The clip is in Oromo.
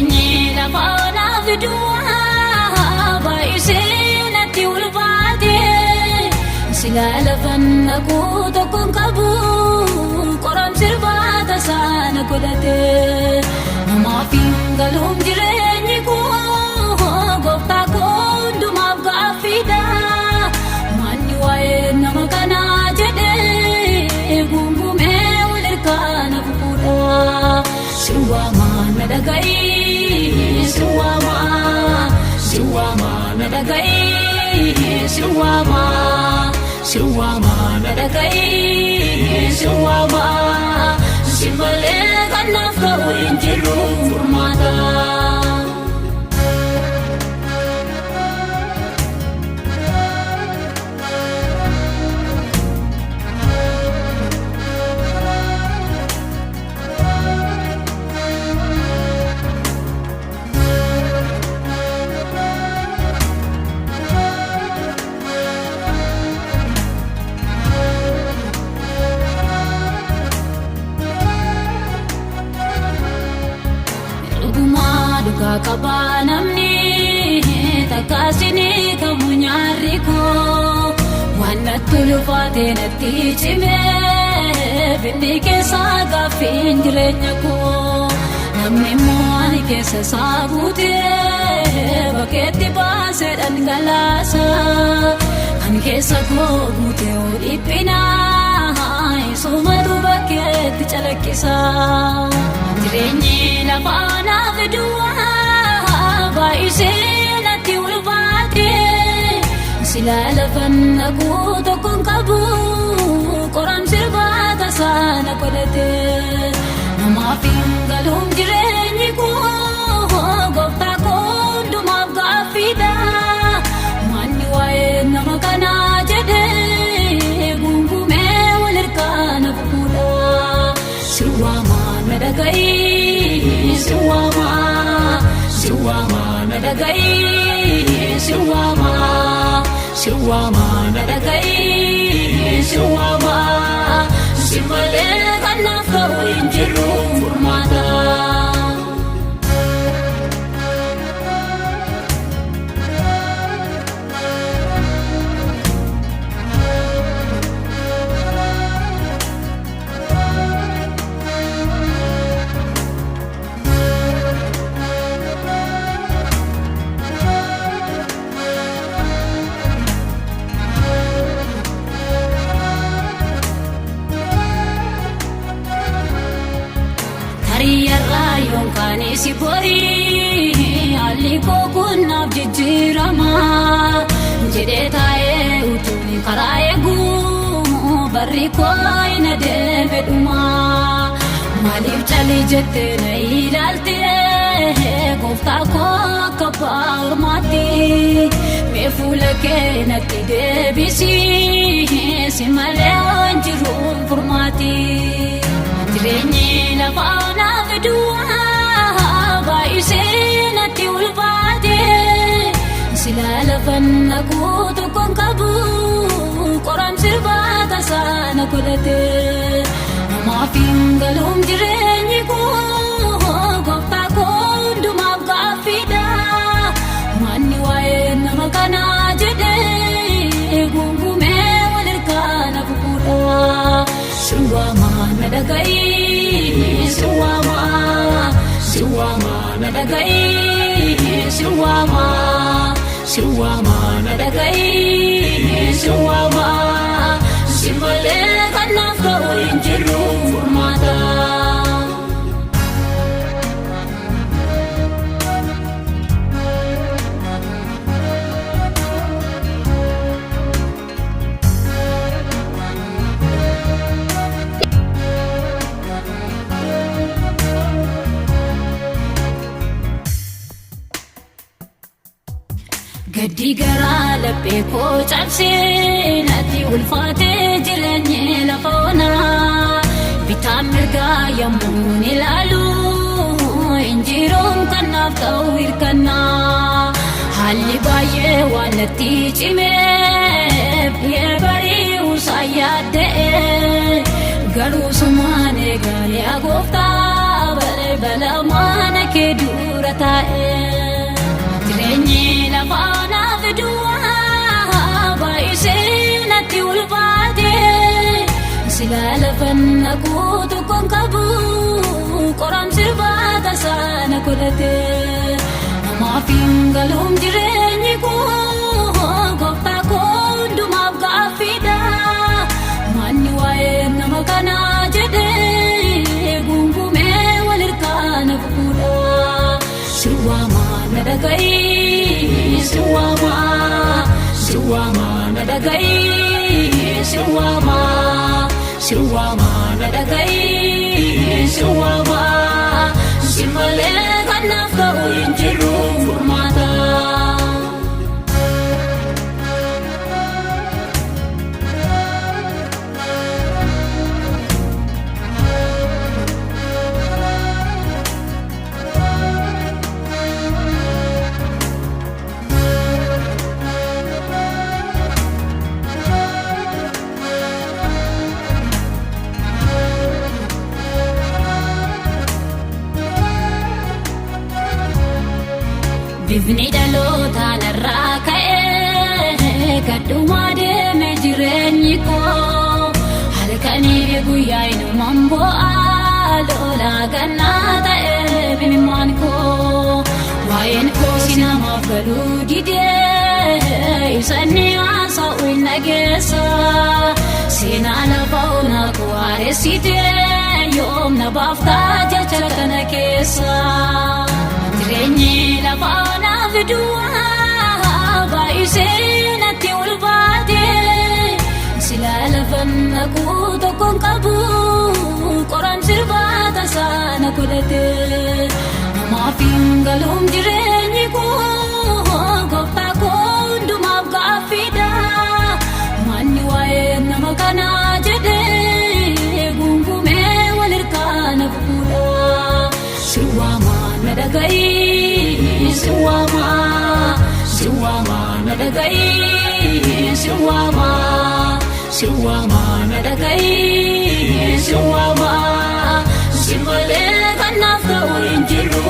Jireenyi lafa naaf duwwaa baay'isee natti ulfaate sila lafan naquu tokkoon qabu qoramsi irbaata sana godhate namaaf hin galuun jireenyi koo gooftaa koo hundumaaf gaaffiidha manni waa'ee nama kanaa jedhee gungumee wal hirkaana fuudha siwama na dhaga'i siwama na dhaga'i siwama na dhaga'i siwama simbalee kan naaf ta'u hin jiru furmaata. Kakaba namni takkaasini kamu nyaarri koo waan tulfaate natti cimee finni keessa gaaffiin jireenya koo namni immoo ani keessa isaa guutee bakkeetti baasee dhangalaasa kan keessa koo guutee dhiphinaa isumatu bakkeetti calaqqisa jireenyi lafa naaf duwwaa baay'isee natti ulfaate sila lafan naquu tokkoon qabu qoramsi irbaata sana godhate namaaf hin galuun jireenyi koo gooftaa koo hundumaaf gaaffiidha manni waa'ee nama kanaa jedhee gungumee wal hirkaana fuudha siwama na dhaga'i siwama na dhaga'i siwama na dhaga'i siwama simbalee kan naaf ta'u hin jiru furmaata. Yookaan si borii haalli koo kun naaf jijjiirama jedhee taa'ee utuun karaa eeguu barri koo hin adeeme dhuma maaliif calli jettee na ilaaltee gooftaa koo akka baarmaatti mee fuula kee natti deebisii si malee waan jiruun furmaati jireenyi lafa naaf duwwaa baay'isee natti ulfaate sila lafan naquu tokkoon qabu qoramsi irbaata sana godhate namaaf hin galuun jireenyi koo gooftaa koo hundumaaf gaaffiidha manni waa'ee nama kanaa jedhee gungumee wal hirkaana fuudha siwama na dhaga'i siwama na dhaga'i siwama na dhaga'i siwama simbalee kan naaf ta'u hin jiru furmaata. Gaddi garaa laphee koo cabsee natti ulfaatee jireenyi lafa onaa bitaan mirgaa yemmuu ilaalu injiruun kan naaf ta'u hirkannaa haalli baay'ee waan natti cimee biyya bari'uusaa yaadda'ee garuu sumaan eegalee gooftaa balee balaa mana kee dura taa'e jireenyi lafaa naaf duwwaa baay'isee natti ulfaate sila lafan naquutu kon qabu qoram sirbaata sana godhate namaaf hin galuun jireenyi koo gooftaa koo hundumaaf gaaffiidha manni waa'ee nama kanaa jedhee gungume wal hirkaana fuudha siwama na dhaga'i siwama na dhaga'i siwama na dhaga'i siwama si malee kanaaf ta'u hin jiru furmaata. Bifni dhaloota narraa ka'ee gadhumaa deeme jireenyi koo halkanii guyyaa inumaan bu'aa lolaa gannaa ta'ee mimmaan koo waa'een koo si namaaf galuu didee ibsanni haasa'u hin dhageessa seenaa lafa onaa koo haaresitee yoom na baaftaa jecha kana keessa jireenyi lafaa naaf duwwaa baay'isee natti ulfaate sila lafan naquutu kon qabu qoram sirbaata sana godhate namaaf hin galuun jireenyi koo gooftaa koo hundumaaf gaaffiidha manni waa'ee nama kanaa jedhee gungume wal hirkaana fuudha siwama na dhaga'i siwama na dhaga'i siwama na dhaga'i siwama si malee kanaaf ta'u hin jiru.